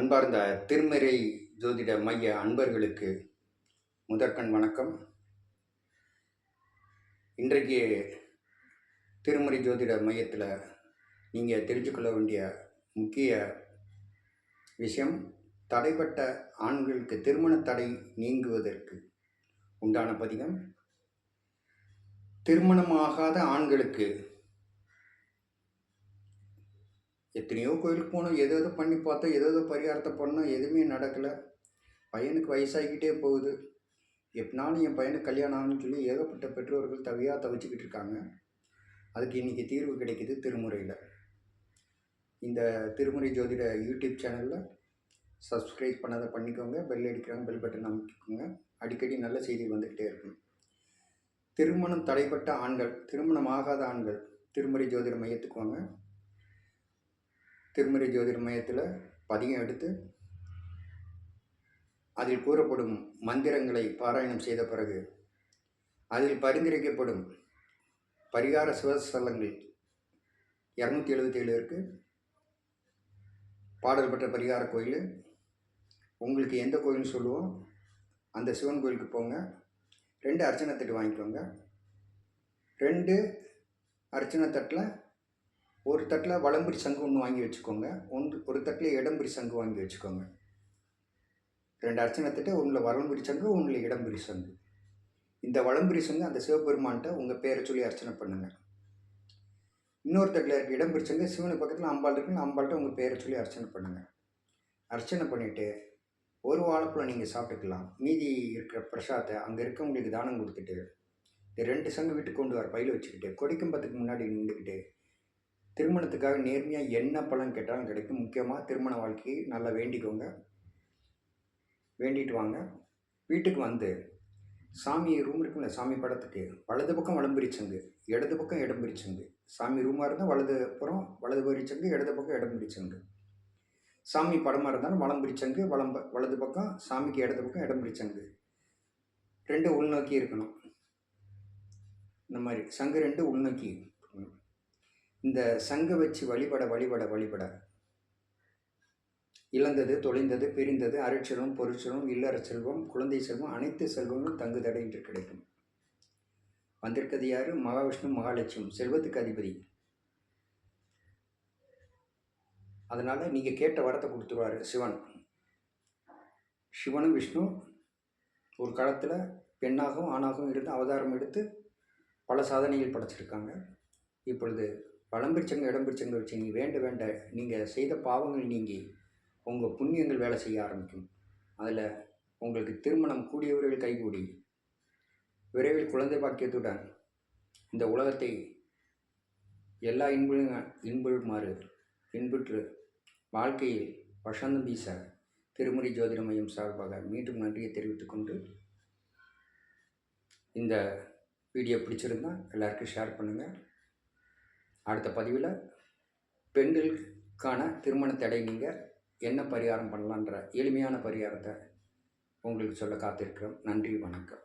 அன்பார்ந்த திருமறை ஜோதிட மைய அன்பர்களுக்கு முதற்கண் வணக்கம். இன்றைக்கு திருமறை ஜோதிட மையத்தில் நீங்கள் தெரிஞ்சுக்கொள்ள வேண்டிய முக்கிய விஷயம், தடைப்பட்ட ஆண்களுக்கு திருமண தடை நீங்குவதற்கு உண்டான பதிகம். திருமணமாகாத ஆண்களுக்கு எத்தனையோ கோயிலுக்கு போனோம், ஏதோ பண்ணி பார்த்தோம், ஏதோ பரிகாரத்தை பண்ணோம், எதுவுமே நடக்கலை. பையனுக்கு வயசாகிக்கிட்டே போகுது, எப்படினாலும் என் பையனுக்கு கல்யாணம் ஆகணும்னு சொல்லி ஏகப்பட்ட பெற்றோர்கள் தவிச்சுக்கிட்டு இருக்காங்க. அதுக்கு இன்றைக்கி தீர்வு கிடைக்கிது திருமுறையில். இந்த திருமுறை ஜோதிட யூடியூப் சேனலில் சப்ஸ்கிரைப் பண்ணதை பண்ணிக்கோங்க, பெல் அடிக்கிறாங்க, பெல் பட்டன் அமைக்கிக்கோங்க. அடிக்கடி நல்ல செய்தி வந்துக்கிட்டே இருக்கும். திருமணம் தடைப்பட்ட ஆண்கள், திருமணம் ஆகாத ஆண்கள் திருமுறை ஜோதிட மையத்துக்கு வாங்க. திருமுறை ஜோதிட மையத்தில் பதிகம் எடுத்து அதில் கூறப்படும் மந்திரங்களை பாராயணம் செய்த பிறகு அதில் பரிந்துரைக்கப்படும் பரிகார சிவஸ்தலங்கள் 277 இருக்குது. பாடல் பெற்ற பரிகார கோயில், உங்களுக்கு எந்த கோயில்னு சொல்லுவோம் அந்த சிவன் கோயிலுக்கு போங்க. 2 அர்ச்சனை தட்டு வாங்கிக்கோங்க. 2 அர்ச்சனை தட்டில் ஒரு தட்டில் வலம்புரி சங்கு ஒன்று வாங்கி வச்சுக்கோங்க, ஒரு தட்டில் இடம்புரி சங்கு வாங்கி வச்சுக்கோங்க. 2 அர்ச்சனை தட்டு, ஒன்றில் வலம்புரி சங்கு, ஒன்றில் இடம்புரி சங்கு. இந்த வலம்புரி சங்கு அந்த சிவபெருமான்கிட்ட உங்கள் பேரை சொல்லி அர்ச்சனை பண்ணுங்கள். இன்னொரு தட்டில் இருக்க இடம்புரி சங்கு சிவனுக்கு பக்கத்தில் அம்பாள் இருக்குன்னு அம்பாள்கிட்ட உங்கள் பேரை சொல்லி அர்ச்சனை பண்ணுங்கள். அர்ச்சனை பண்ணிவிட்டு ஒரு வாழைப்பழம் நீங்கள் சாப்பிட்டுக்கலாம். மீதி இருக்கிற பிரசாதத்தை அங்கே இருக்கவங்களுக்கு தானம் கொடுத்துட்டு இந்த 2 சங்கு வீட்டுக்கு கொண்டு வர பையில் வச்சுக்கிட்டு கொடிக்கம்பத்துக்கு முன்னாடி நின்றுக்கிட்டு திருமணத்துக்காக நேர்மையாக என்ன பலன் கேட்டாலும் கிடைக்கும். முக்கியமாக திருமண வாழ்க்கையை நல்லா வேண்டிக்கோங்க. வேண்டிட்டு வாங்க. வீட்டுக்கு வந்து சாமி ரூம் இருக்குல்ல, சாமி படத்துக்கு வலது பக்கம் வலம்புரி சங்கு, இடது பக்கம் இடம்புரி சங்கு. சாமி ரூமாக இருந்தால் வலது புறம் வலதுபுரி சங்கு, இடது பக்கம் இடம்புரி சங்கு. சாமி படமாக இருந்தாலும் வலம்புரி சங்கு, வலது பக்கம், சாமிக்கு இடது பக்கம் இடம்புரி சங்கு. 2 உள்நோக்கி இருக்கணும். இந்த மாதிரி சங்கு 2 உள்நோக்கி. இந்த சங்கை வச்சு வழிபட இழந்தது, தொலைந்தது, பிரிந்தது, அருட்செல்வம், பொருட்செல்வம், இல்லற செல்வம், குழந்தை செல்வம், அனைத்து செல்வங்களும் தங்கு தடையின்றி கிடைக்கும். வந்திருக்கிறது யாரு? மகாவிஷ்ணு, மகாலட்சுமி, செல்வத்துக்கு அதிபதி. அதனால் நீங்கள் கேட்ட வரத்தை கொடுத்துருவாரு சிவன். சிவனும் விஷ்ணு ஒரு காலத்தில் பெண்ணாகவும் ஆணாகவும் இருந்து அவதாரம் எடுத்து பல சாதனைகள் படைச்சிருக்காங்க. இப்பொழுது வலம்புரிச்சங்க இடம்புரிச்சங்க வச்சு நீங்கள் வேண்ட நீங்கள் செய்த பாவங்கள் நீங்கி உங்கள் புண்ணியங்கள் வேலை செய்ய ஆரம்பிக்கும். அதில் உங்களுக்கு திருமணம் கூடியவர்கள் கைகூடி விரைவில் குழந்தை பாக்கியத்துடன் இந்த உலகத்தை எல்லா இன்புமாறு இன்புற்று வாழ்க்கையில் வசந்தம் வீச திருமுறை ஜோதிட மையம் சார்பாக மீண்டும் நன்றியை தெரிவித்துக்கொண்டு, இந்த வீடியோ பிடிச்சிருந்தால் எல்லாருக்கும் ஷேர் பண்ணுங்கள். அடுத்த பதிவில் பெண்களுக்கான திருமண தடை நீங்கள் என்ன பரிகாரம் பண்ணலான்ற எளிமையான பரிகாரத்தை உங்களுக்கு சொல்ல காத்திருக்கிறோம். நன்றி, வணக்கம்.